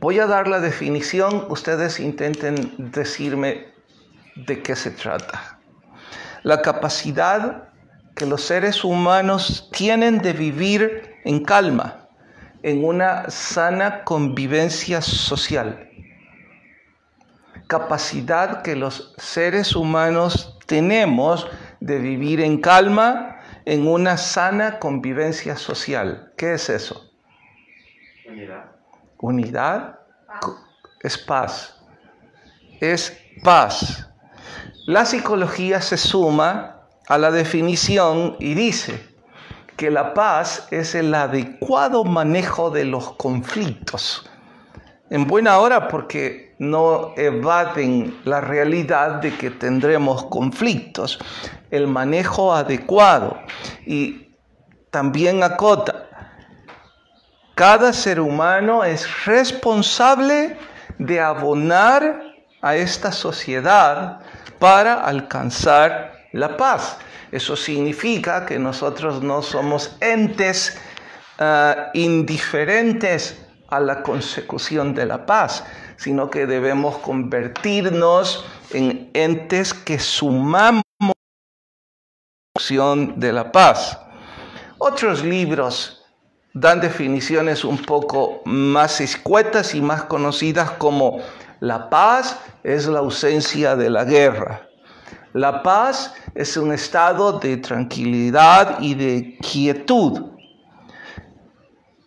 Voy a dar la definición, ustedes intenten decirme de qué se trata. La capacidad que los seres humanos tienen de vivir en calma, en una sana convivencia social. Capacidad que los seres humanos tenemos de vivir en calma, en una sana convivencia social. ¿Qué es eso? Unidad. Unidad es paz. Es paz. La psicología se suma a la definición y dice que la paz es el adecuado manejo de los conflictos. En buena hora, porque no evaden la realidad de que tendremos conflictos. El manejo adecuado. Y también acota, cada ser humano es responsable de abonar a esta sociedad para alcanzar la paz. Eso significa que nosotros no somos entes indiferentes a la consecución de la paz, sino que debemos convertirnos en entes que sumamos a la consecución de la paz. Otros libros dan definiciones un poco más escuetas y más conocidas como la paz es la ausencia de la guerra. La paz es un estado de tranquilidad y de quietud.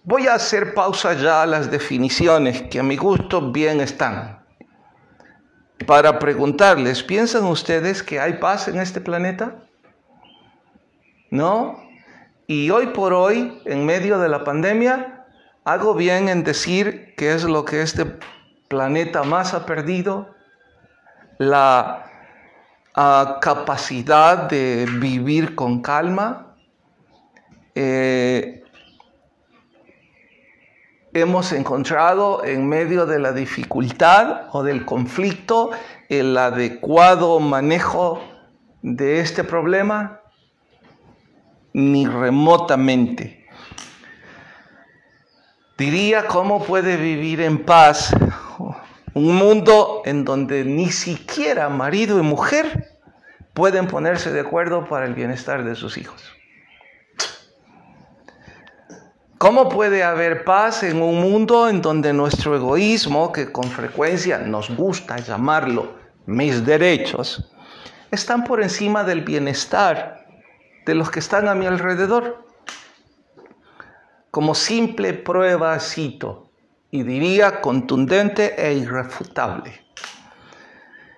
Voy a hacer pausa ya a las definiciones que a mi gusto bien están. Para preguntarles, ¿piensan ustedes que hay paz en este planeta? ¿No? Y hoy por hoy, en medio de la pandemia, ¿hago bien en decir que es lo que este planeta más ha perdido? La capacidad de vivir con calma. Hemos encontrado en medio de la dificultad o del conflicto el adecuado manejo de este problema. Ni remotamente. Diría, ¿cómo puede vivir en paz un mundo en donde ni siquiera marido y mujer pueden ponerse de acuerdo para el bienestar de sus hijos? ¿Cómo puede haber paz en un mundo en donde nuestro egoísmo, que con frecuencia nos gusta llamarlo mis derechos, están por encima del bienestar de los que están a mi alrededor? Como simple prueba cito, y diría contundente e irrefutable.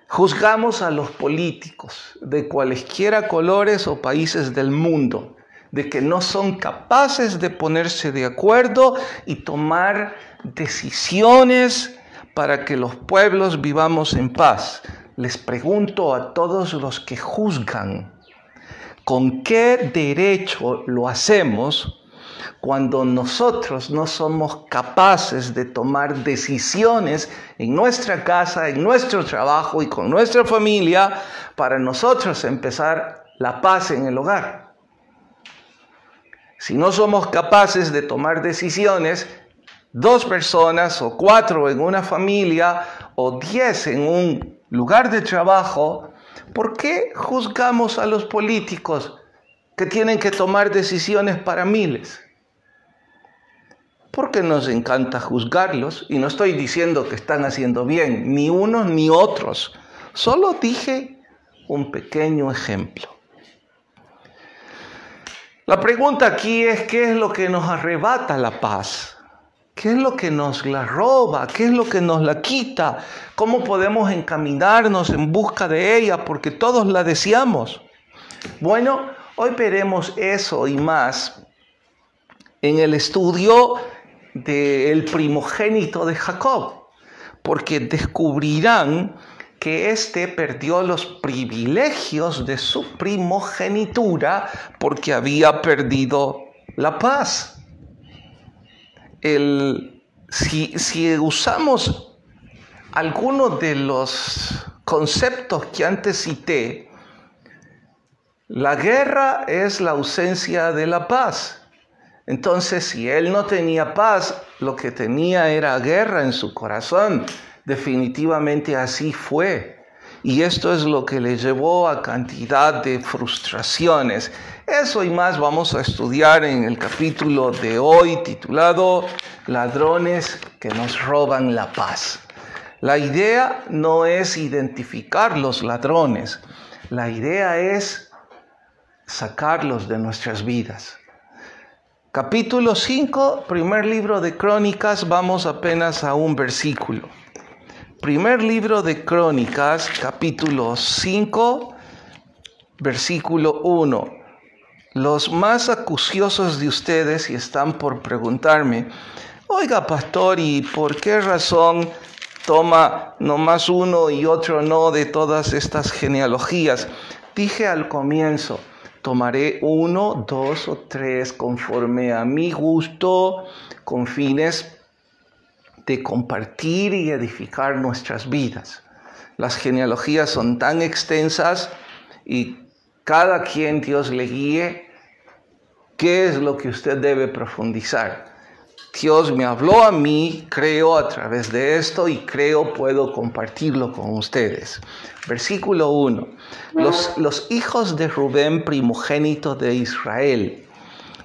Juzgamos a los políticos de cualesquiera colores o países del mundo de que no son capaces de ponerse de acuerdo y tomar decisiones para que los pueblos vivamos en paz. Les pregunto a todos los que juzgan, ¿con qué derecho lo hacemos cuando nosotros no somos capaces de tomar decisiones en nuestra casa, en nuestro trabajo y con nuestra familia para nosotros empezar la paz en el hogar? Si no somos capaces de tomar decisiones, 2 personas o 4 en una familia o 10 en un lugar de trabajo, ¿por qué juzgamos a los políticos que tienen que tomar decisiones para miles? Porque nos encanta juzgarlos, y no estoy diciendo que están haciendo bien, ni unos ni otros. Solo dije un pequeño ejemplo. La pregunta aquí es, ¿qué es lo que nos arrebata la paz? ¿Qué es lo que nos la roba? ¿Qué es lo que nos la quita? ¿Cómo podemos encaminarnos en busca de ella? Porque todos la deseamos. Bueno, hoy veremos eso y más en el estudio del primogénito de Jacob, porque descubrirán que éste perdió los privilegios de su primogenitura porque había perdido la paz. Si usamos algunos de los conceptos que antes cité, la guerra es la ausencia de la paz. Entonces, si él no tenía paz, lo que tenía era guerra en su corazón. Definitivamente así fue. Y esto es lo que le llevó a cantidad de frustraciones. Eso y más vamos a estudiar en el capítulo de hoy titulado Ladrones que nos roban la paz. La idea no es identificar los ladrones. La idea es sacarlos de nuestras vidas. Capítulo 5, primer libro de Crónicas, vamos apenas a un versículo. Primer libro de Crónicas, capítulo 5, versículo 1. Los más acuciosos de ustedes, y están por preguntarme, oiga, pastor, ¿y por qué razón toma nomás uno y otro no de todas estas genealogías? Dije al comienzo, tomaré 1, 2 o 3 conforme a mi gusto, con fines de compartir y edificar nuestras vidas. Las genealogías son tan extensas y cada quien Dios le guíe qué es lo que usted debe profundizar. Dios me habló a mí, creo a través de esto y creo puedo compartirlo con ustedes. Versículo 1. Los hijos de Rubén, primogénito de Israel,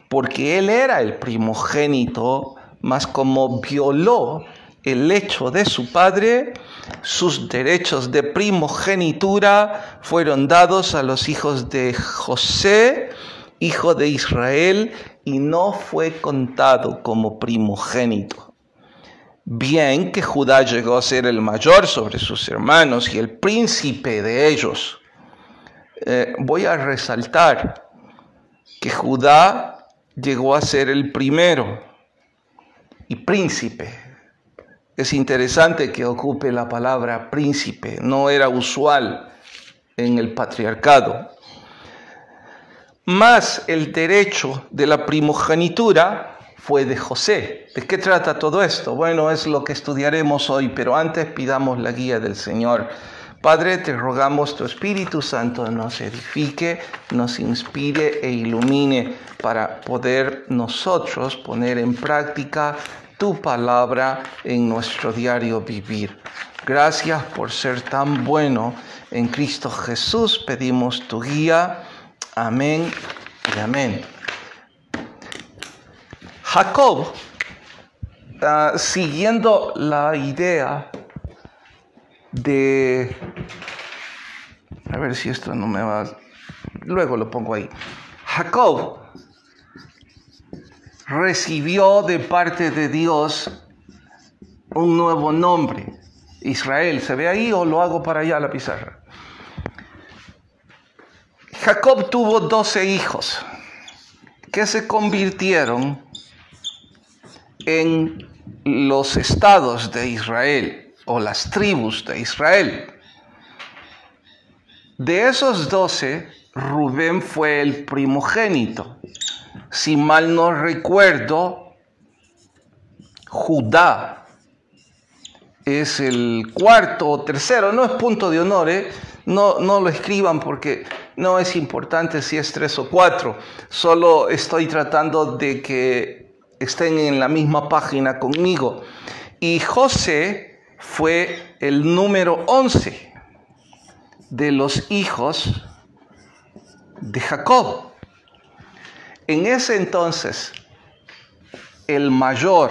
porque él era el primogénito, mas como violó el hecho de su padre, sus derechos de primogenitura fueron dados a los hijos de José, hijo de Israel, y no fue contado como primogénito. Bien que Judá llegó a ser el mayor sobre sus hermanos y el príncipe de ellos. Voy a resaltar que Judá llegó a ser el primero y príncipe. Es interesante que ocupe la palabra príncipe, no era usual en el patriarcado. Mas el derecho de la primogenitura fue de José. ¿De qué trata todo esto? Bueno, es lo que estudiaremos hoy, pero antes pidamos la guía del Señor. Padre, te rogamos tu Espíritu Santo nos edifique, nos inspire e ilumine para poder nosotros poner en práctica tu palabra en nuestro diario vivir. Gracias por ser tan bueno. En Cristo Jesús pedimos tu guía. Amén y amén. Jacob, siguiendo la idea de... A ver si esto no me va... Luego lo pongo ahí. Jacob recibió de parte de Dios un nuevo nombre. Israel, ¿se ve ahí o lo hago para allá a la pizarra? Jacob tuvo 12 hijos que se convirtieron en los estados de Israel o las tribus de Israel. De esos 12, Rubén fue el primogénito. Si mal no recuerdo, Judá es el cuarto o tercero. No es punto de honor, no lo escriban porque no es importante si es 3 o 4. Solo estoy tratando de que estén en la misma página conmigo. Y José fue el número 11 de los hijos de Jacob. En ese entonces, el mayor,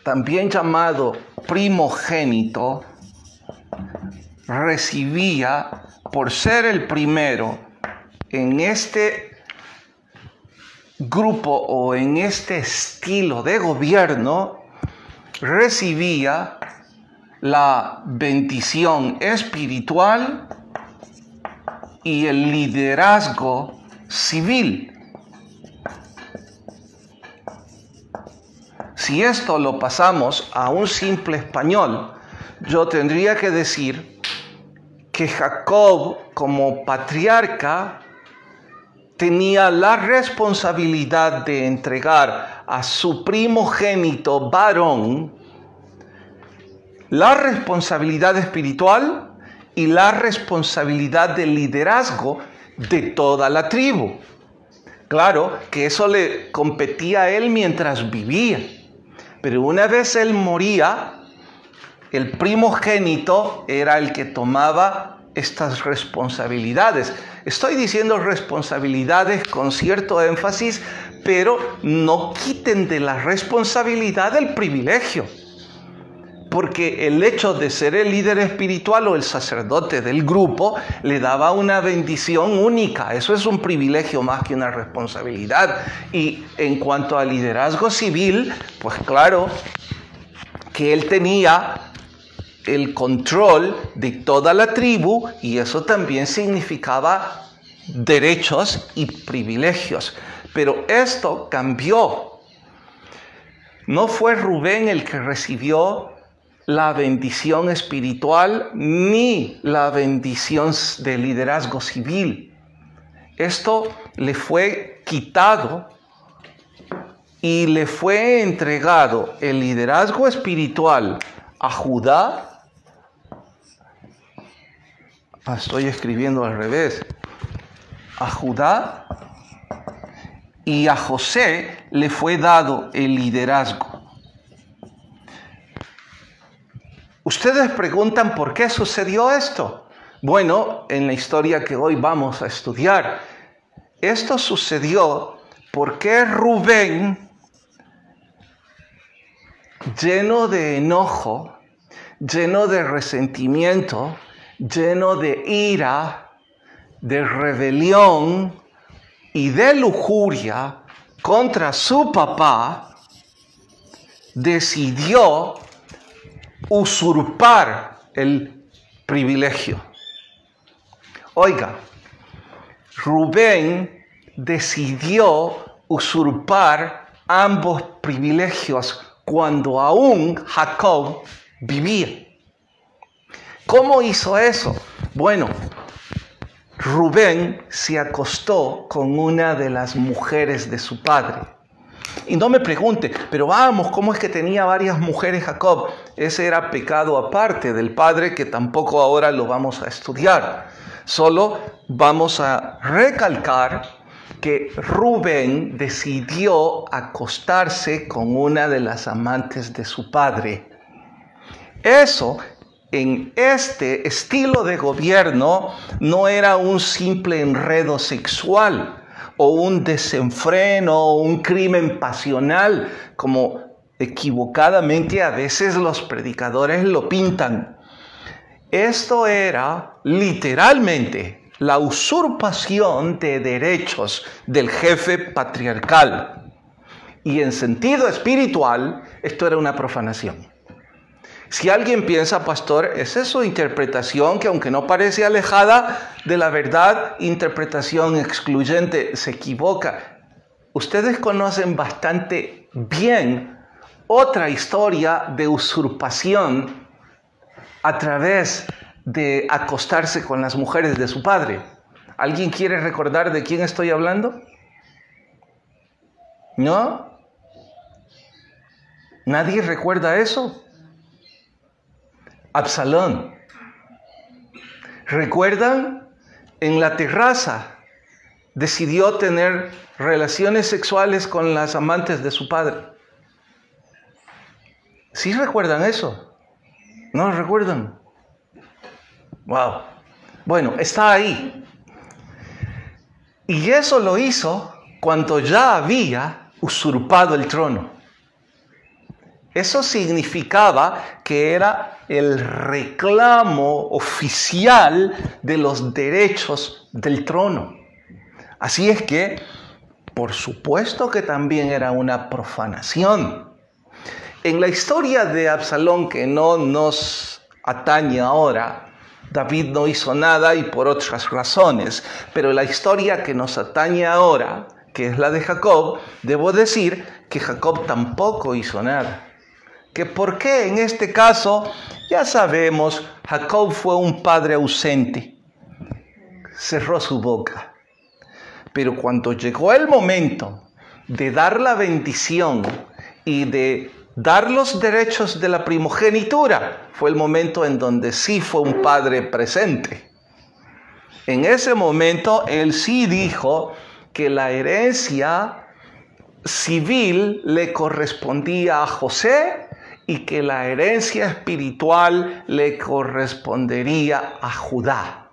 también llamado primogénito, recibía, por ser el primero en este grupo o en este estilo de gobierno, recibía la bendición espiritual y el liderazgo civil. Si esto lo pasamos a un simple español, yo tendría que decir que Jacob, como patriarca, tenía la responsabilidad de entregar a su primogénito varón la responsabilidad espiritual y la responsabilidad de liderazgo de toda la tribu. Claro que eso le competía a él mientras vivía, Pero una vez él moría, el primogénito era el que tomaba estas responsabilidades. Estoy diciendo responsabilidades con cierto énfasis, pero no quiten de la responsabilidad el privilegio. Porque el hecho de ser el líder espiritual o el sacerdote del grupo le daba una bendición única. Eso es un privilegio más que una responsabilidad. Y en cuanto al liderazgo civil, pues claro que él tenía el control de toda la tribu y eso también significaba derechos y privilegios. Pero esto cambió. No fue Rubén el que recibió la bendición espiritual ni la bendición de liderazgo civil. Esto le fue quitado y le fue entregado el liderazgo espiritual a Judá. Estoy escribiendo al revés. A Judá, y a José le fue dado el liderazgo. Ustedes preguntan por qué sucedió esto. Bueno, en la historia que hoy vamos a estudiar, esto sucedió porque Rubén, lleno de enojo, lleno de resentimiento, lleno de ira, de rebelión y de lujuria contra su papá, decidió usurpar el privilegio. Oiga, Rubén decidió usurpar ambos privilegios cuando aún Jacob vivía. ¿Cómo hizo eso? Bueno, Rubén se acostó con una de las mujeres de su padre. Y no me pregunte, pero vamos, ¿cómo es que tenía varias mujeres Jacob? Ese era pecado aparte del padre que tampoco ahora lo vamos a estudiar. Solo vamos a recalcar que Rubén decidió acostarse con una de las amantes de su padre. Eso, en este estilo de gobierno, no era un simple enredo sexual o un desenfreno o un crimen pasional, como equivocadamente a veces los predicadores lo pintan. Esto era literalmente la usurpación de derechos del jefe patriarcal. Y en sentido espiritual, esto era una profanación. Si alguien piensa, pastor, esa es su interpretación, que aunque no parece alejada de la verdad, interpretación excluyente, se equivoca. Ustedes conocen bastante bien otra historia de usurpación a través de acostarse con las mujeres de su padre. ¿Alguien quiere recordar de quién estoy hablando? ¿No? ¿Nadie recuerda eso? Absalón. ¿Recuerdan? En la terraza decidió tener relaciones sexuales con las amantes de su padre. ¿Sí recuerdan eso? ¿No lo recuerdan? Wow. Bueno, está ahí. Y eso lo hizo cuando ya había usurpado el trono. Eso significaba que era el reclamo oficial de los derechos del trono. Así es que, por supuesto que también era una profanación. En la historia de Absalón, que no nos atañe ahora, David no hizo nada y por otras razones, pero la historia que nos atañe ahora, que es la de Jacob, debo decir que Jacob tampoco hizo nada. ¿Que por qué en este caso? Ya sabemos, Jacob fue un padre ausente, cerró su boca. Pero cuando llegó el momento de dar la bendición y de dar los derechos de la primogenitura, fue el momento en donde sí fue un padre presente. En ese momento, él sí dijo que la herencia civil le correspondía a José y que la herencia espiritual le correspondería a Judá.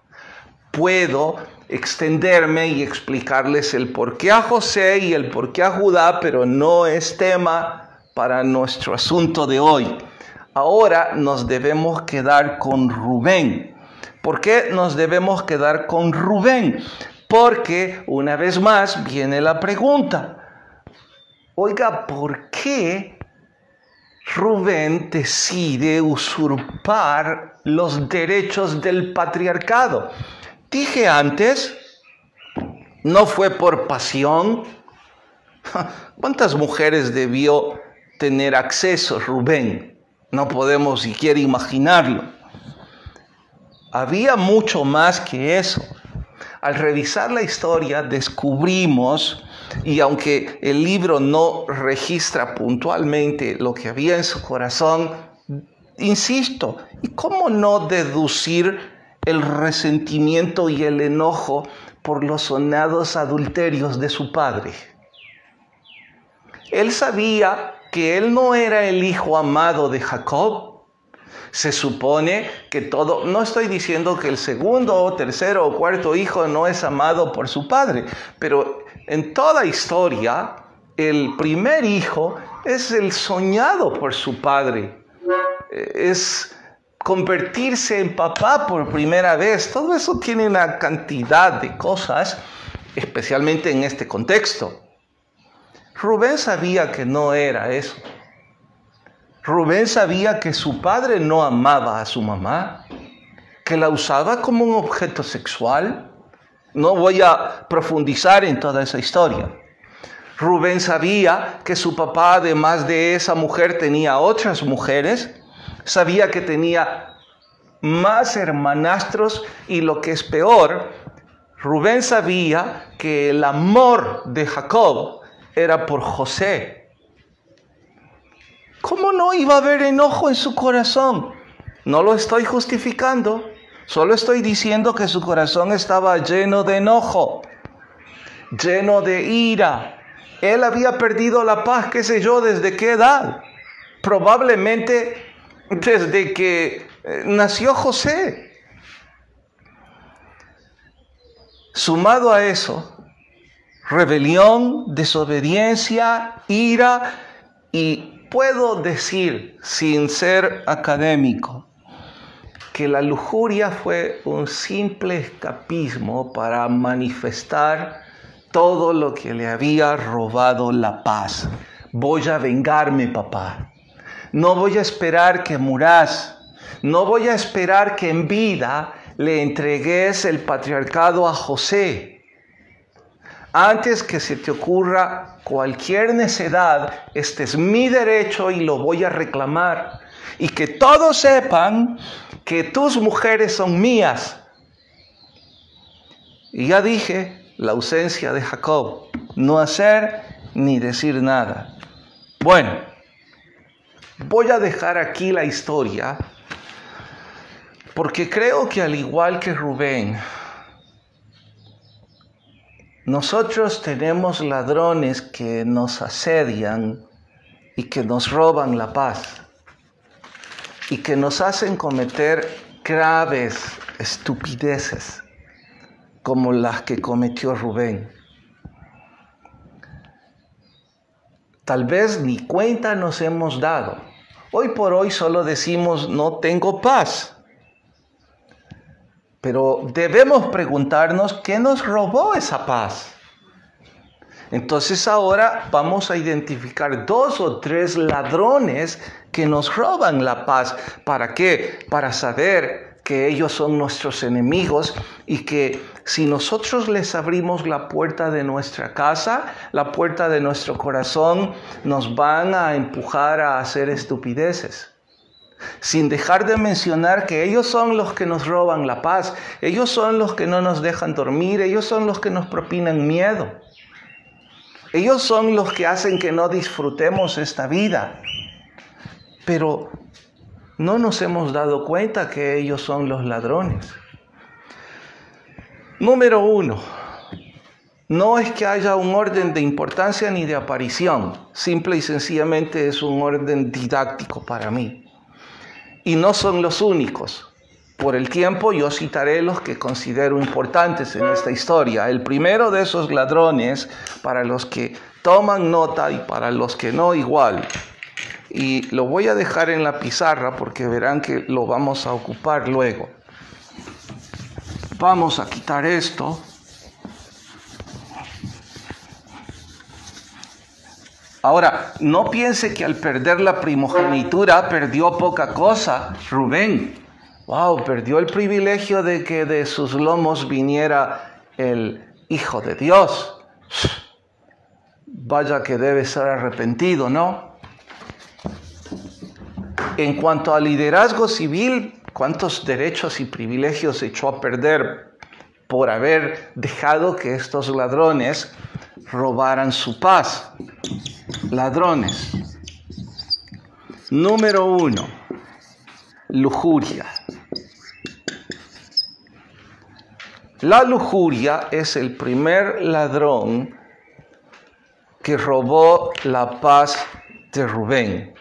Puedo extenderme y explicarles el porqué a José y el porqué a Judá, pero no es tema para nuestro asunto de hoy. Ahora nos debemos quedar con Rubén. ¿Por qué nos debemos quedar con Rubén? Porque una vez más viene la pregunta. Oiga, ¿por qué Rubén decide usurpar los derechos del patriarcado? Dije antes, no fue por pasión. ¿Cuántas mujeres debió tener acceso Rubén? No podemos siquiera imaginarlo. Había mucho más que eso. Al revisar la historia descubrimos, y aunque el libro no registra puntualmente lo que había en su corazón, insisto, ¿y cómo no deducir el resentimiento y el enojo por los sonados adulterios de su padre? Él sabía que él no era el hijo amado de Jacob. Se supone que no estoy diciendo que el segundo o tercero o cuarto hijo no es amado por su padre, pero en toda historia, el primer hijo es el soñado por su padre. Es convertirse en papá por primera vez. Todo eso tiene una cantidad de cosas, especialmente en este contexto. Rubén sabía que no era eso. Rubén sabía que su padre no amaba a su mamá, que la usaba como un objeto sexual. No voy a profundizar en toda esa historia. Rubén sabía que su papá, además de esa mujer, tenía otras mujeres. Sabía que tenía más hermanastros y, lo que es peor, Rubén sabía que el amor de Jacob era por José. ¿Cómo no iba a haber enojo en su corazón? No lo estoy justificando, solo estoy diciendo que su corazón estaba lleno de enojo, lleno de ira. Él había perdido la paz, qué sé yo, ¿desde qué edad? Probablemente desde que nació José. Sumado a eso, rebelión, desobediencia, ira, y puedo decir, sin ser académico, que la lujuria fue un simple escapismo para manifestar todo lo que le había robado la paz. Voy a vengarme, papá. No voy a esperar que muras. No voy a esperar que en vida le entregues el patriarcado a José. Antes que se te ocurra cualquier necedad, este es mi derecho y lo voy a reclamar. Y que todos sepan que tus mujeres son mías. Y ya dije, la ausencia de Jacob, no hacer ni decir nada. Bueno, voy a dejar aquí la historia, porque creo que al igual que Rubén, nosotros tenemos ladrones que nos asedian y que nos roban la paz y que nos hacen cometer graves estupideces como las que cometió Rubén. Tal vez ni cuenta nos hemos dado. Hoy por hoy solo decimos no tengo paz. Pero debemos preguntarnos qué nos robó esa paz. Entonces ahora vamos a identificar 2 o 3 ladrones que nos roban la paz. ¿Para qué? Para saber que ellos son nuestros enemigos y que si nosotros les abrimos la puerta de nuestra casa, la puerta de nuestro corazón, nos van a empujar a hacer estupideces. Sin dejar de mencionar que ellos son los que nos roban la paz, ellos son los que no nos dejan dormir, ellos son los que nos propinan miedo. Ellos son los que hacen que no disfrutemos esta vida. Pero no nos hemos dado cuenta que ellos son los ladrones. Número 1. No es que haya un orden de importancia ni de aparición, simple y sencillamente es un orden didáctico para mí. Y no son los únicos. Por el tiempo yo citaré los que considero importantes en esta historia. El primero de esos ladrones, para los que toman nota y para los que no igual. Y lo voy a dejar en la pizarra porque verán que lo vamos a ocupar luego. Vamos a quitar esto. Ahora, no piense que al perder la primogenitura perdió poca cosa. Rubén, perdió el privilegio de que de sus lomos viniera el Hijo de Dios. Vaya que debe ser arrepentido, ¿no? En cuanto al liderazgo civil, ¿cuántos derechos y privilegios echó a perder por haber dejado que estos ladrones robaran su paz? Ladrones. Número 1, lujuria. La lujuria es el primer ladrón que robó la paz de Rubén.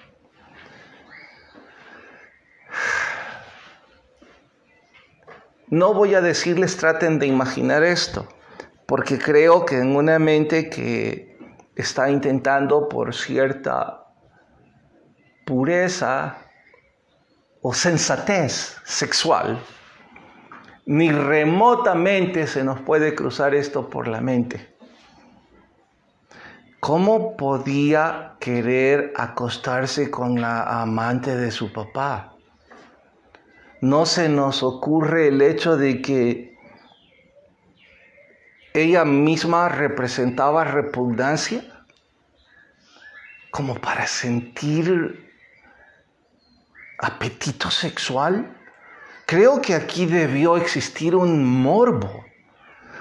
No voy a decirles traten de imaginar esto, porque creo que en una mente que está intentando por cierta pureza o sensatez sexual, ni remotamente se nos puede cruzar esto por la mente. ¿Cómo podía querer acostarse con la amante de su papá? ¿No se nos ocurre el hecho de que ella misma representaba repugnancia? Como para sentir apetito sexual. Creo que aquí debió existir un morbo,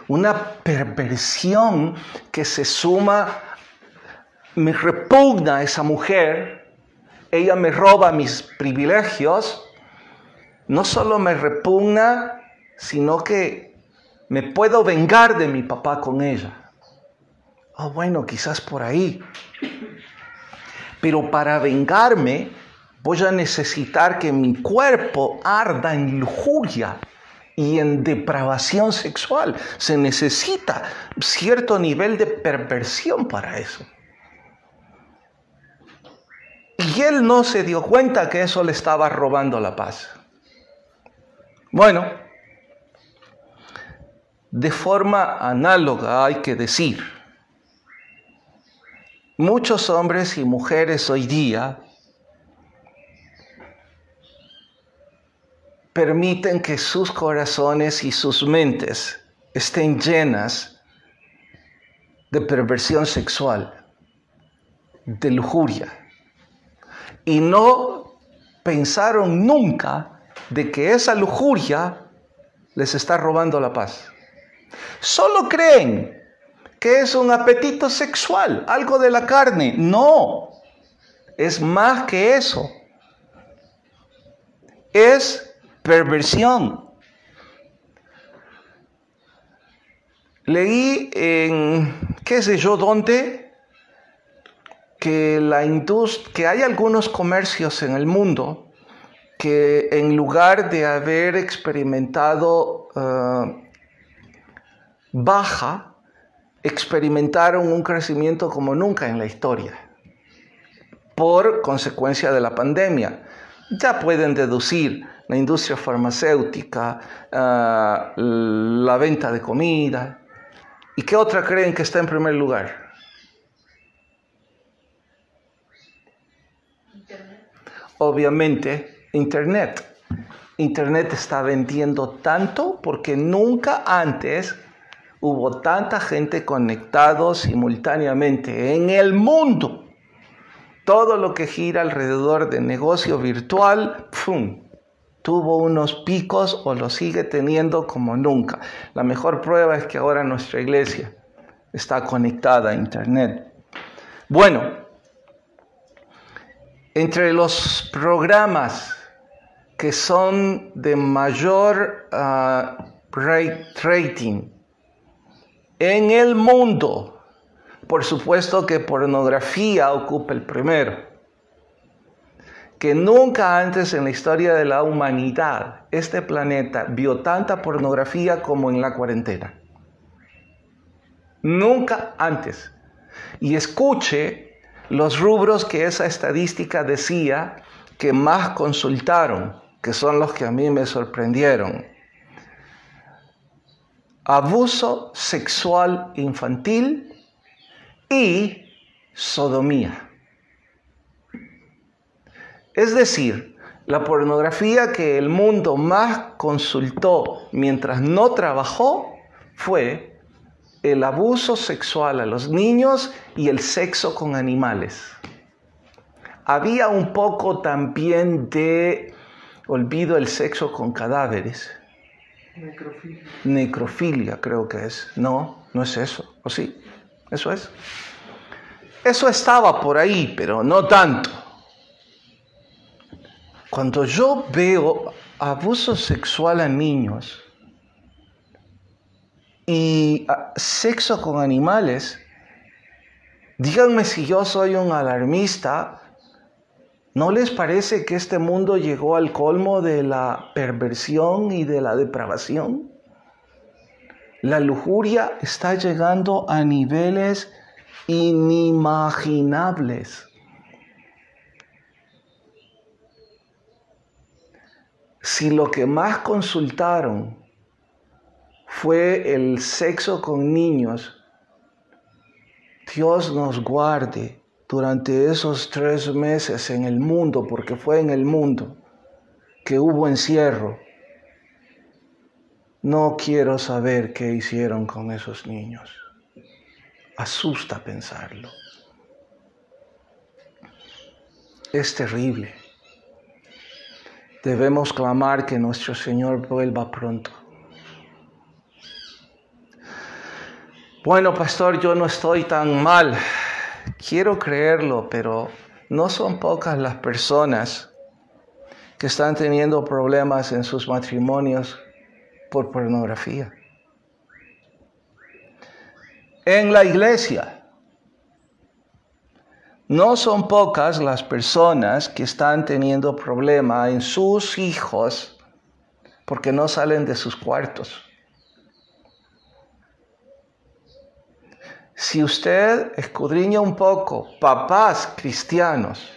una perversión que se suma. Me repugna esa mujer, ella me roba mis privilegios. No solo me repugna, sino que me puedo vengar de mi papá con ella. Bueno, quizás por ahí. Pero para vengarme, voy a necesitar que mi cuerpo arda en lujuria y en depravación sexual. Se necesita cierto nivel de perversión para eso. Y él no se dio cuenta que eso le estaba robando la paz. Bueno, de forma análoga hay que decir, muchos hombres y mujeres hoy día permiten que sus corazones y sus mentes estén llenas de perversión sexual, de lujuria, y no pensaron nunca de que esa lujuria les está robando la paz. Solo creen que es un apetito sexual, algo de la carne. No, es más que eso. Es perversión. Leí en qué sé yo dónde que hay algunos comercios en el mundo que en lugar de haber experimentado baja, experimentaron un crecimiento como nunca en la historia, por consecuencia de la pandemia. Ya pueden deducir la industria farmacéutica, la venta de comida. ¿Y qué otra creen que está en primer lugar? Obviamente, Internet. Internet está vendiendo tanto porque nunca antes hubo tanta gente conectada simultáneamente en el mundo. Todo lo que gira alrededor de negocio virtual, tuvo unos picos o lo sigue teniendo como nunca. La mejor prueba es que ahora nuestra iglesia está conectada a Internet. Bueno, entre los programas que son de mayor rating en el mundo. Por supuesto que pornografía ocupa el primero. Que nunca antes en la historia de la humanidad este planeta vio tanta pornografía como en la cuarentena. Nunca antes. Y escuche los rubros que esa estadística decía que más consultaron, que son los que a mí me sorprendieron. Abuso sexual infantil y sodomía. Es decir, la pornografía que el mundo más consultó mientras no trabajó fue el abuso sexual a los niños y el sexo con animales. Había un poco también de, olvido el sexo con cadáveres. Necrofilia. Necrofilia creo que es. No, no es eso. ¿O sí? Eso es. Eso estaba por ahí, pero no tanto. Cuando yo veo abuso sexual a niños y sexo con animales, díganme si yo soy un alarmista. ¿No les parece que este mundo llegó al colmo de la perversión y de la depravación? La lujuria está llegando a niveles inimaginables. Si lo que más consultaron fue el sexo con niños, Dios nos guarde durante esos 3 meses en el mundo, porque fue en el mundo que hubo encierro. No quiero saber qué hicieron con esos niños. Asusta pensarlo. Es terrible. Debemos clamar que nuestro Señor vuelva pronto. Bueno, pastor, yo no estoy tan mal. Quiero creerlo, pero no son pocas las personas que están teniendo problemas en sus matrimonios por pornografía. En la iglesia, no son pocas las personas que están teniendo problemas en sus hijos porque no salen de sus cuartos. Si usted escudriña un poco, papás cristianos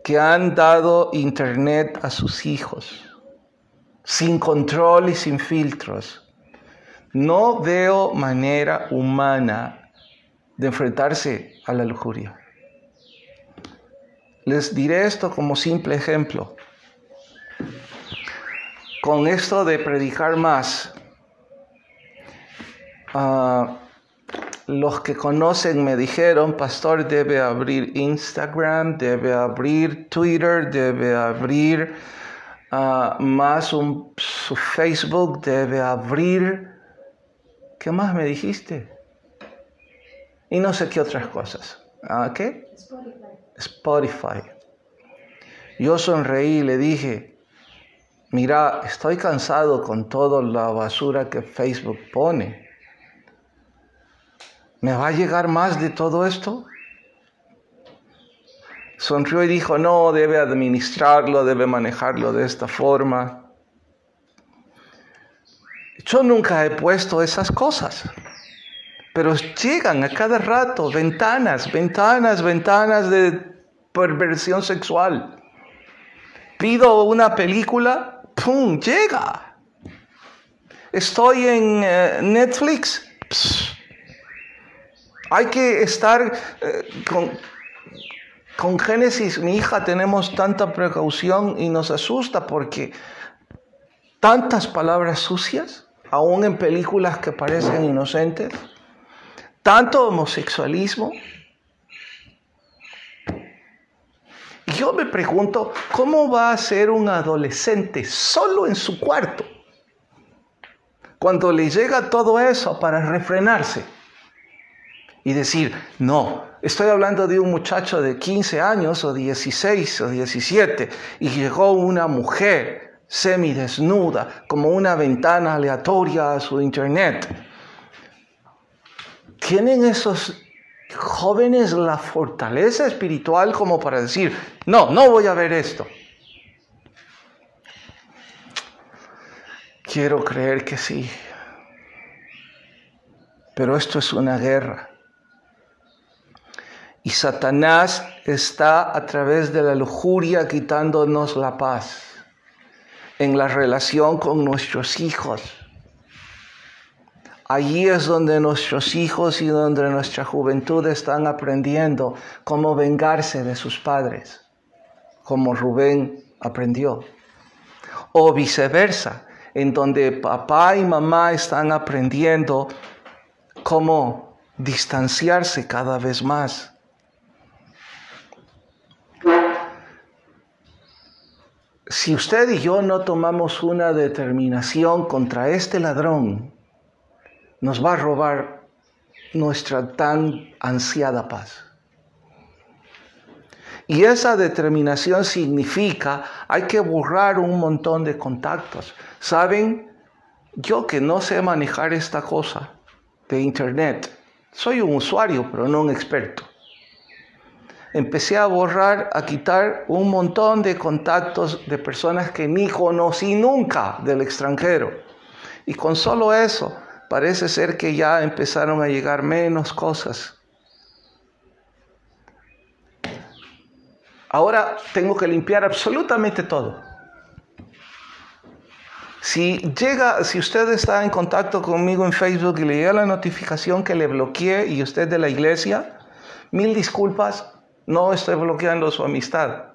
que han dado internet a sus hijos, sin control y sin filtros, no veo manera humana de enfrentarse a la lujuria. Les diré esto como simple ejemplo. Con esto de predicar más, los que conocen me dijeron, pastor, debe abrir Instagram, debe abrir Twitter, debe abrir su Facebook, debe abrir... ¿Qué más me dijiste? Y no sé qué otras cosas. ¿Qué? Spotify. Yo sonreí y le dije, mira, estoy cansado con toda la basura que Facebook pone. ¿Me va a llegar más de todo esto? Sonrió y dijo, no, debe administrarlo, debe manejarlo de esta forma. Yo nunca he puesto esas cosas, pero llegan a cada rato ventanas de perversión sexual. Pido una película, ¡pum!, llega. Estoy en Netflix, hay que estar con Génesis. Mi hija tenemos tanta precaución y nos asusta porque tantas palabras sucias, aún en películas que parecen inocentes, tanto homosexualismo. Y yo me pregunto, ¿cómo va a ser un adolescente solo en su cuarto cuando le llega todo eso para refrenarse y decir, no, estoy hablando de un muchacho de 15 años o 16 o 17 y llegó una mujer semidesnuda como una ventana aleatoria a su internet? ¿Tienen esos jóvenes la fortaleza espiritual como para decir, no voy a ver esto? Quiero creer que sí. Pero esto es una guerra. Y Satanás está a través de la lujuria quitándonos la paz en la relación con nuestros hijos. Allí es donde nuestros hijos y donde nuestra juventud están aprendiendo cómo vengarse de sus padres, como Rubén aprendió. O viceversa, en donde papá y mamá están aprendiendo cómo distanciarse cada vez más. Si usted y yo no tomamos una determinación contra este ladrón, nos va a robar nuestra tan ansiada paz. Y esa determinación significa, hay que borrar un montón de contactos. ¿Saben? Yo que no sé manejar esta cosa de internet, soy un usuario, pero no un experto. Empecé a borrar, a quitar un montón de contactos de personas que ni conocí nunca del extranjero. Y con solo eso, parece ser que ya empezaron a llegar menos cosas. Ahora tengo que limpiar absolutamente todo. Si usted está en contacto conmigo en Facebook y le llega la notificación que le bloqueé y usted de la iglesia, 1000 disculpas. No estoy bloqueando su amistad.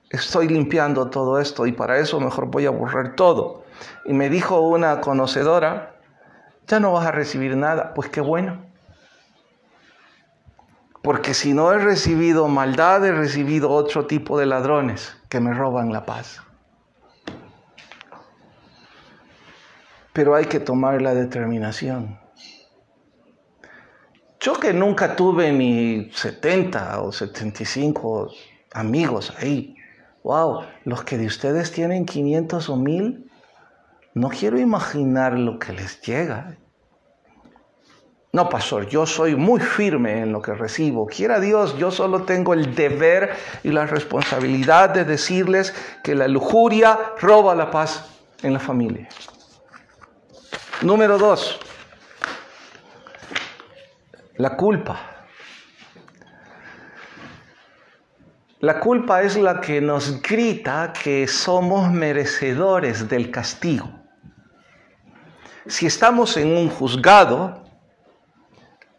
Estoy limpiando todo esto y para eso mejor voy a borrar todo. Y me dijo una conocedora, ya no vas a recibir nada. Pues qué bueno. Porque si no he recibido maldad, he recibido otro tipo de ladrones que me roban la paz. Pero hay que tomar la determinación. Yo que nunca tuve ni 70 o 75 amigos ahí. Wow, los que de ustedes tienen 500 o 1000, no quiero imaginar lo que les llega. No, pastor, yo soy muy firme en lo que recibo. Quiera Dios, yo solo tengo el deber y la responsabilidad de decirles que la lujuria roba la paz en la familia. Número 2. La culpa. La culpa es la que nos grita que somos merecedores del castigo. Si estamos en un juzgado,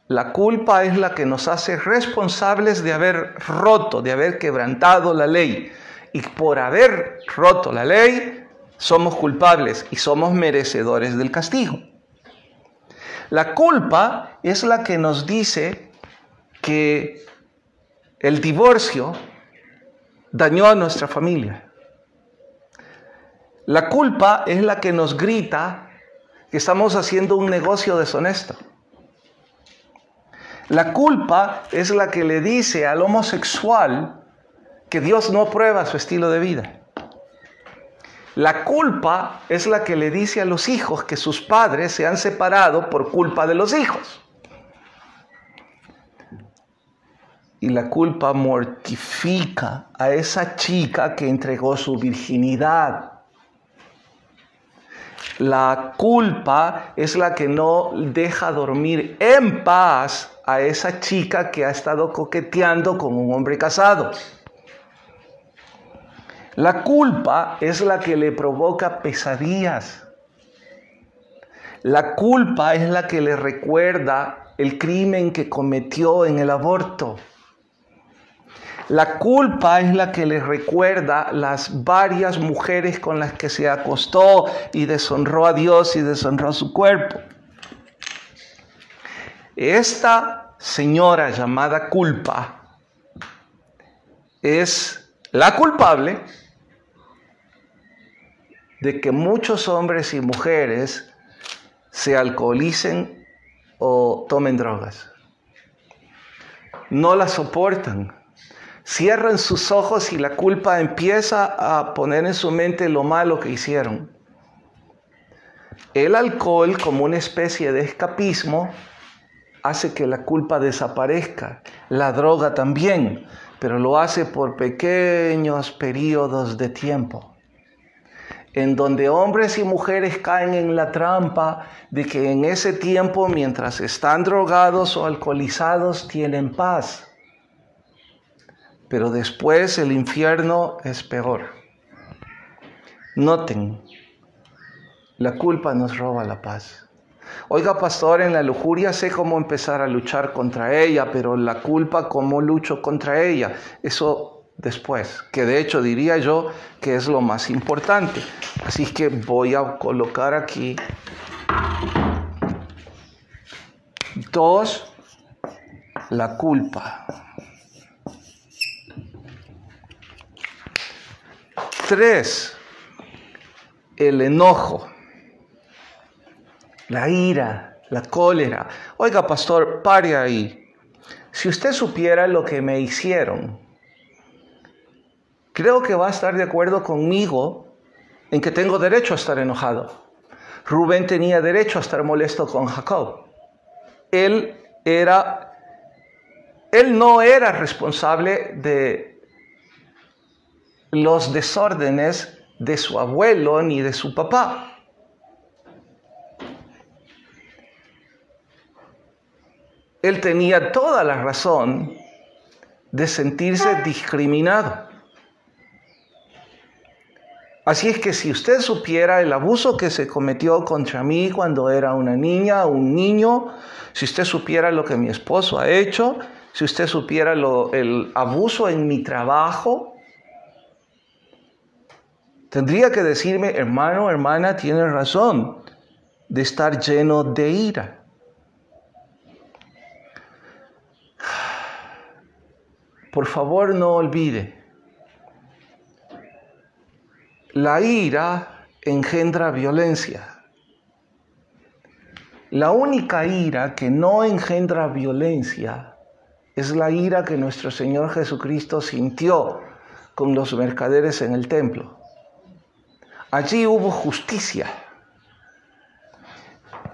la culpa es la que nos hace responsables de haber roto, de haber quebrantado la ley. Y por haber roto la ley, somos culpables y somos merecedores del castigo. La culpa es la que nos dice que el divorcio dañó a nuestra familia. La culpa es la que nos grita que estamos haciendo un negocio deshonesto. La culpa es la que le dice al homosexual que Dios no aprueba su estilo de vida. La culpa es la que le dice a los hijos que sus padres se han separado por culpa de los hijos. Y la culpa mortifica a esa chica que entregó su virginidad. La culpa es la que no deja dormir en paz a esa chica que ha estado coqueteando con un hombre casado. La culpa es la que le provoca pesadillas. La culpa es la que le recuerda el crimen que cometió en el aborto. La culpa es la que le recuerda las varias mujeres con las que se acostó y deshonró a Dios y deshonró su cuerpo. Esta señora llamada culpa es la culpable de que muchos hombres y mujeres se alcoholicen o tomen drogas. No la soportan. Cierran sus ojos y la culpa empieza a poner en su mente lo malo que hicieron. El alcohol, como una especie de escapismo, hace que la culpa desaparezca. La droga también, pero lo hace por pequeños periodos de tiempo, en donde hombres y mujeres caen en la trampa de que en ese tiempo, mientras están drogados o alcoholizados, tienen paz. Pero después el infierno es peor. Noten, la culpa nos roba la paz. Oiga, pastor, en la lujuria sé cómo empezar a luchar contra ella, pero la culpa, ¿cómo lucho contra ella? Eso después, que de hecho diría yo que es lo más importante. Así que voy a colocar aquí 2, la culpa. 3, el enojo. La ira, la cólera. Oiga, pastor, pare ahí. Si usted supiera lo que me hicieron, creo que va a estar de acuerdo conmigo en que tengo derecho a estar enojado. Rubén tenía derecho a estar molesto con Jacob. Él no era responsable de los desórdenes de su abuelo ni de su papá. Él tenía toda la razón de sentirse discriminado. Así es que si usted supiera el abuso que se cometió contra mí cuando era una niña o un niño, si usted supiera lo que mi esposo ha hecho, si usted supiera el abuso en mi trabajo, tendría que decirme, hermano, hermana, tiene razón de estar lleno de ira. Por favor, no olvide, la ira engendra violencia. La única ira que no engendra violencia es la ira que nuestro Señor Jesucristo sintió con los mercaderes en el templo. Allí hubo justicia.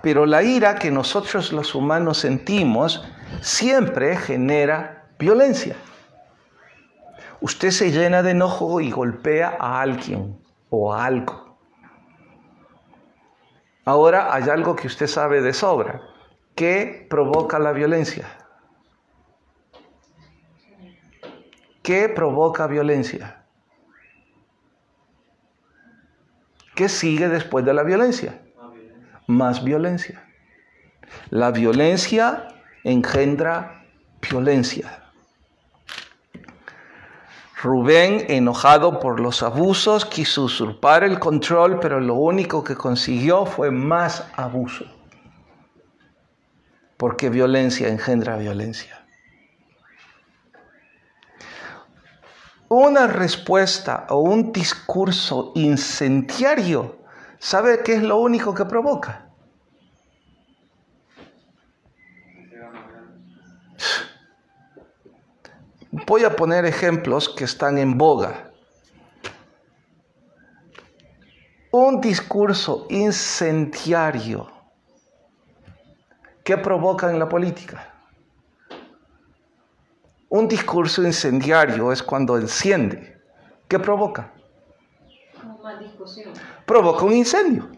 Pero la ira que nosotros los humanos sentimos siempre genera violencia. Usted se llena de enojo y golpea a alguien o a algo. Ahora hay algo que usted sabe de sobra. ¿Qué provoca la violencia? ¿Qué provoca violencia? ¿Qué sigue después de la violencia? Más violencia. La violencia engendra violencia. Rubén, enojado por los abusos, quiso usurpar el control, pero lo único que consiguió fue más abuso. Porque violencia engendra violencia. Una respuesta o un discurso incendiario, ¿sabe qué es lo único que provoca? Voy a poner ejemplos que están en boga. Un discurso incendiario, ¿qué provoca en la política? Un discurso incendiario es cuando enciende. ¿Qué provoca? Más discusión. Provoca un incendio.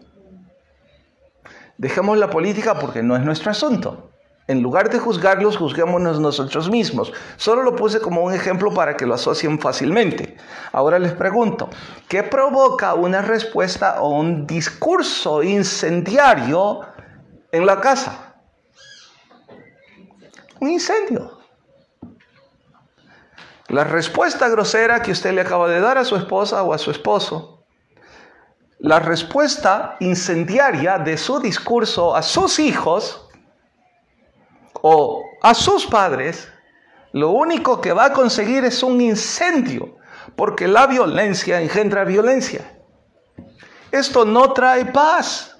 Dejemos la política porque no es nuestro asunto. En lugar de juzgarlos, juzguémonos nosotros mismos. Solo lo puse como un ejemplo para que lo asocien fácilmente. Ahora les pregunto, ¿qué provoca una respuesta o un discurso incendiario en la casa? Un incendio. La respuesta grosera que usted le acaba de dar a su esposa o a su esposo, la respuesta incendiaria de su discurso a sus hijos o a sus padres, lo único que va a conseguir es un incendio, porque la violencia engendra violencia. Esto no trae paz.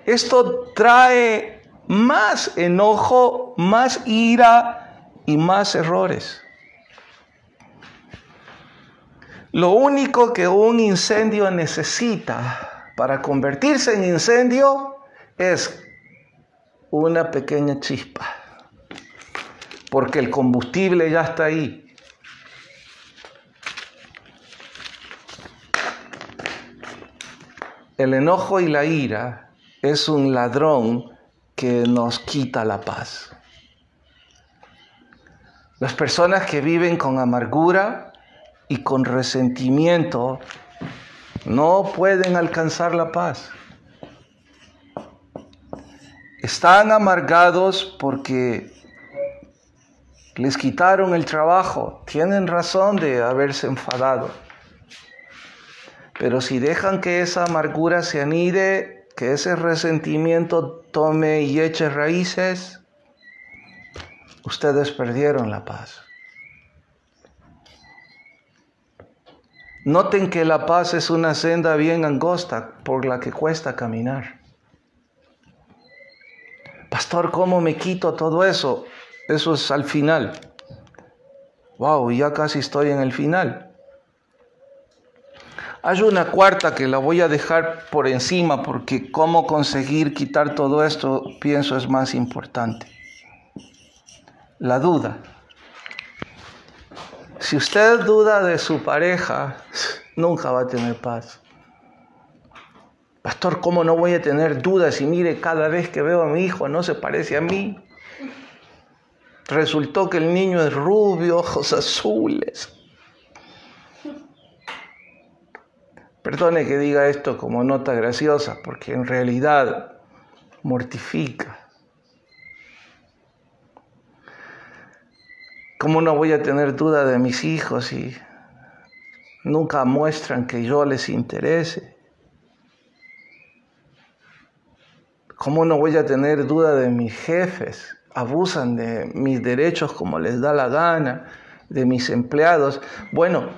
Esto trae más enojo, más ira y más errores. Lo único que un incendio necesita para convertirse en incendio es una pequeña chispa, porque el combustible ya está ahí. El enojo y la ira es un ladrón que nos quita la paz. Las personas que viven con amargura y con resentimiento no pueden alcanzar la paz. Están amargados porque les quitaron el trabajo. Tienen razón de haberse enfadado. Pero si dejan que esa amargura se anide, que ese resentimiento tome y eche raíces, ustedes perdieron la paz. Noten que la paz es una senda bien angosta por la que cuesta caminar. Pastor, ¿cómo me quito todo eso? Eso es al final. Wow, ya casi estoy en el final. Hay una cuarta que la voy a dejar por encima porque cómo conseguir quitar todo esto, pienso, es más importante. La duda. Si usted duda de su pareja, nunca va a tener paz. Pastor, ¿cómo no voy a tener dudas? Y mire, cada vez que veo a mi hijo no se parece a mí. Resultó que el niño es rubio, ojos azules. Perdone que diga esto como nota graciosa, porque en realidad mortifica. ¿Cómo no voy a tener duda de mis hijos si nunca muestran que yo les interese? ¿Cómo no voy a tener duda de mis jefes? Abusan de mis derechos como les da la gana, de mis empleados. Bueno,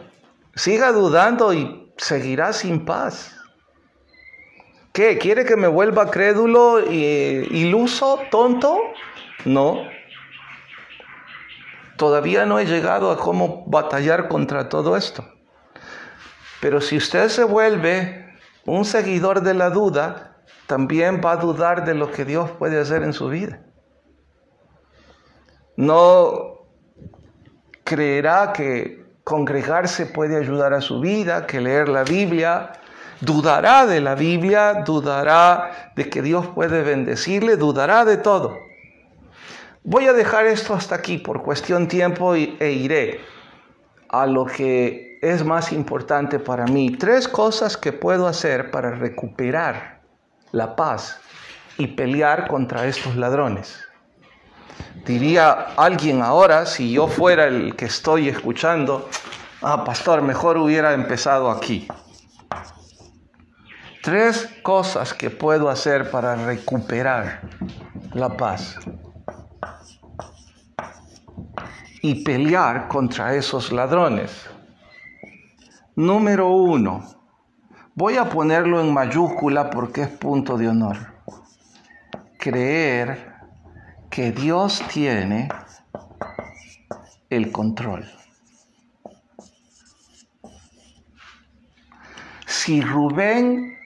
siga dudando y seguirá sin paz. ¿Qué? ¿Quiere que me vuelva crédulo, iluso, tonto? No. Todavía no he llegado a cómo batallar contra todo esto. Pero si usted se vuelve un seguidor de la duda, también va a dudar de lo que Dios puede hacer en su vida. No creerá que congregarse puede ayudar a su vida, que leer la Biblia. Dudará de la Biblia, dudará de que Dios puede bendecirle, dudará de todo. Voy a dejar esto hasta aquí por cuestión de tiempo e iré a lo que es más importante para mí. 3 cosas que puedo hacer para recuperar la paz y pelear contra estos ladrones. Diría alguien ahora, si yo fuera el que estoy escuchando, pastor, mejor hubiera empezado aquí. 3 cosas que puedo hacer para recuperar la paz y pelear contra esos ladrones. Número 1, voy a ponerlo en mayúscula porque es punto de honor. Creer que Dios tiene el control. Si Rubén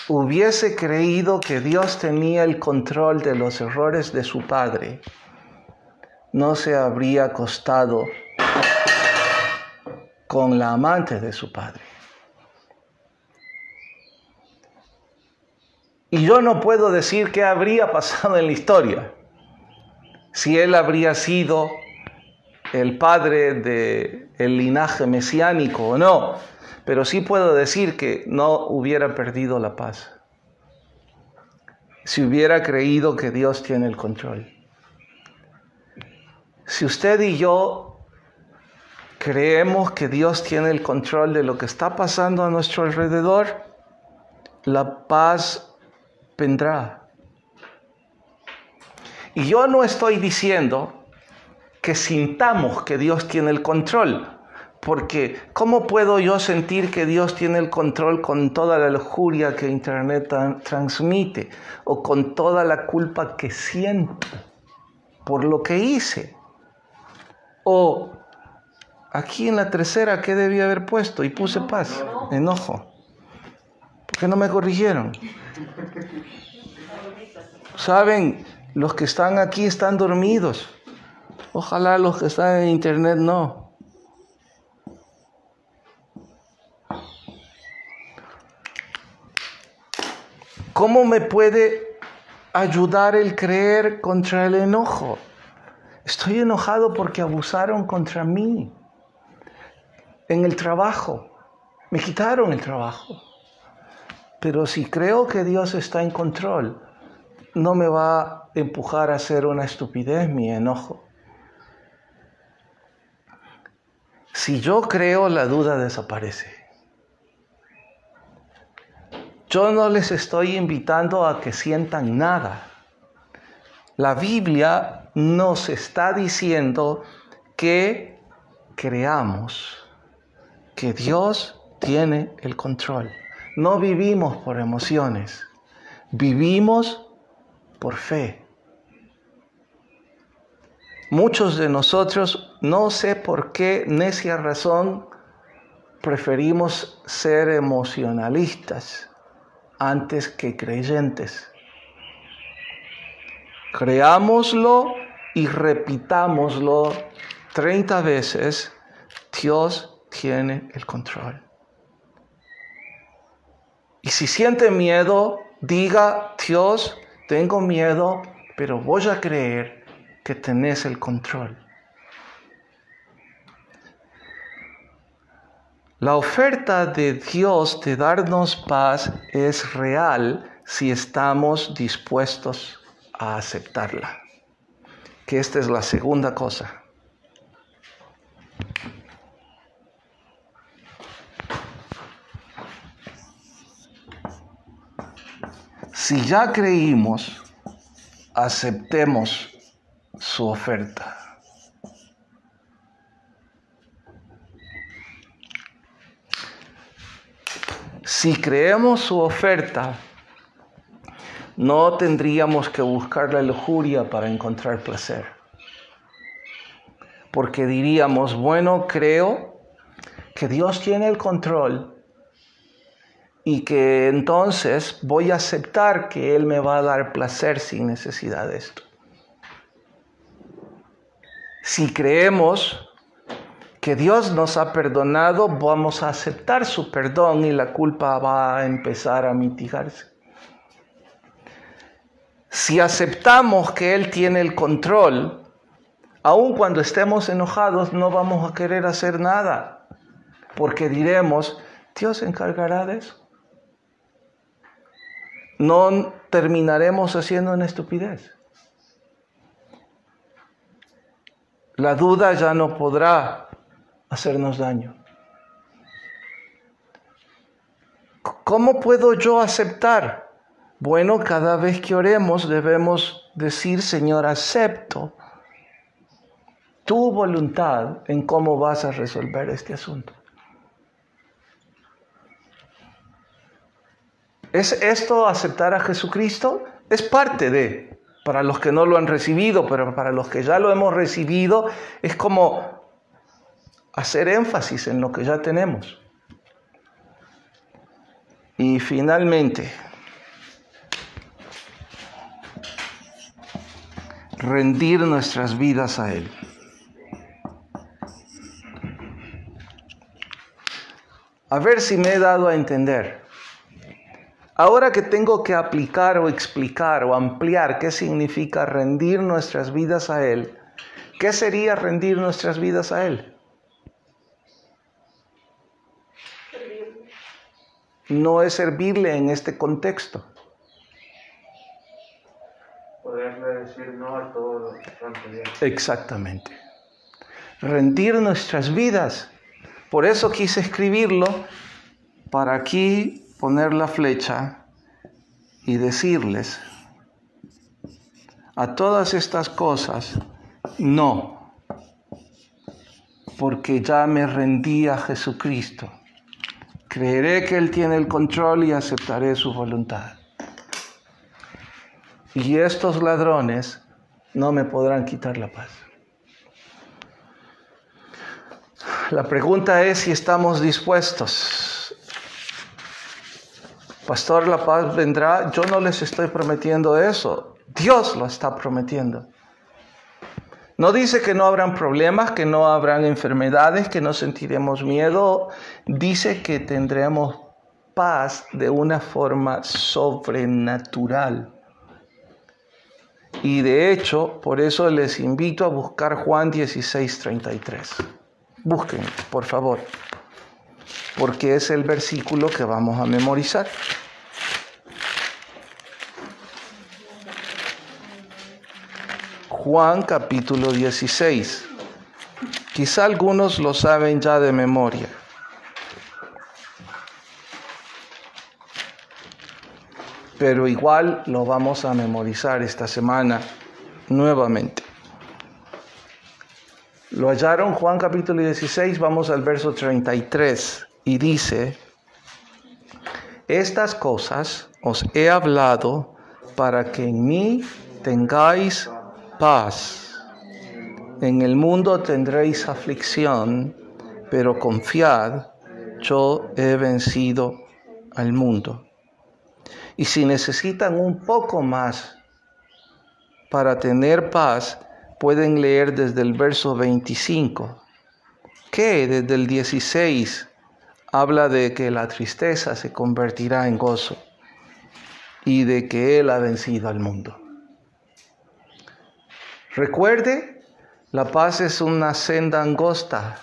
hubiese creído que Dios tenía el control de los errores de su padre, no se habría acostado con la amante de su padre. Y yo no puedo decir qué habría pasado en la historia, si él habría sido el padre del linaje mesiánico o no, pero sí puedo decir que no hubiera perdido la paz si hubiera creído que Dios tiene el control. Si usted y yo creemos que Dios tiene el control de lo que está pasando a nuestro alrededor, la paz vendrá. Y yo no estoy diciendo que sintamos que Dios tiene el control, porque ¿cómo puedo yo sentir que Dios tiene el control con toda la lujuria que Internet transmite o con toda la culpa que siento por lo que hice? O aquí en la tercera, ¿qué debía haber puesto? Y puse paz, enojo. ¿Por qué no me corrigieron? Saben, los que están aquí están dormidos. Ojalá los que están en internet no. ¿Cómo me puede ayudar el creer contra el enojo? Estoy enojado porque abusaron contra mí. En el trabajo. Me quitaron el trabajo. Pero si creo que Dios está en control, no me va a empujar a hacer una estupidez mi enojo. Si yo creo, la duda desaparece. Yo no les estoy invitando a que sientan nada. La Biblia nos está diciendo que creamos que Dios tiene el control. No vivimos por emociones, vivimos por fe. Muchos de nosotros, no sé por qué, necia razón, preferimos ser emocionalistas antes que creyentes. Creámoslo y repitámoslo 30 veces. Dios tiene el control. Y si siente miedo, diga: Dios, tengo miedo, pero voy a creer que tenés el control. La oferta de Dios de darnos paz es real si estamos dispuestos a aceptarla. Que esta es la segunda cosa. Si ya creímos, aceptemos su oferta. Si creemos su oferta, no tendríamos que buscar la lujuria para encontrar placer. Porque diríamos: bueno, creo que Dios tiene el control y que entonces voy a aceptar que Él me va a dar placer sin necesidad de esto. Si creemos que Dios nos ha perdonado, vamos a aceptar su perdón y la culpa va a empezar a mitigarse. Si aceptamos que Él tiene el control, aun cuando estemos enojados, no vamos a querer hacer nada, porque diremos: Dios se encargará de eso. No terminaremos haciendo una estupidez. La duda ya no podrá hacernos daño. ¿Cómo puedo yo aceptar? Bueno, cada vez que oremos debemos decir: Señor, acepto tu voluntad en cómo vas a resolver este asunto. ¿Es esto aceptar a Jesucristo? Es parte de, para los que no lo han recibido, pero para los que ya lo hemos recibido, es como hacer énfasis en lo que ya tenemos. Y finalmente, rendir nuestras vidas a Él. A ver si me he dado a entender. Ahora que tengo que aplicar o explicar o ampliar qué significa rendir nuestras vidas a Él, ¿qué sería rendir nuestras vidas a Él? No es servirle en este contexto. Poderle decir no a todo lo que están pidiendo. Exactamente. Rendir nuestras vidas. Por eso quise escribirlo, para aquí poner la flecha y decirles a todas estas cosas: no, porque ya me rendí a Jesucristo. Creeré que Él tiene el control y aceptaré su voluntad. Y estos ladrones no me podrán quitar la paz. La pregunta es si estamos dispuestos. Pastor, la paz vendrá. Yo no les estoy prometiendo eso. Dios lo está prometiendo. No dice que no habrán problemas, que no habrán enfermedades, que no sentiremos miedo. Dice que tendremos paz de una forma sobrenatural. Y de hecho, por eso les invito a buscar Juan 16:33. Busquen, por favor, porque es el versículo que vamos a memorizar. Juan capítulo 16. Quizá algunos lo saben ya de memoria. Pero igual lo vamos a memorizar esta semana nuevamente. ¿Lo hallaron? Juan capítulo 16, vamos al verso 33. Y dice: estas cosas os he hablado para que en mí tengáis paz. En el mundo tendréis aflicción, pero confiad, yo he vencido al mundo. Y si necesitan un poco más para tener paz, pueden leer desde el verso 25, que desde el 16 habla de que la tristeza se convertirá en gozo y de que Él ha vencido al mundo. Recuerde, la paz es una senda angosta,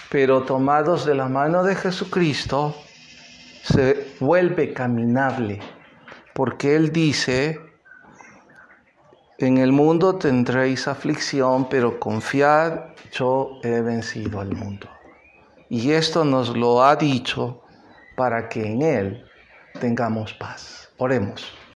pero tomados de la mano de Jesucristo, se vuelve caminable, porque Él dice: en el mundo tendréis aflicción, pero confiad, yo he vencido al mundo. Y esto nos lo ha dicho para que en Él tengamos paz. Oremos.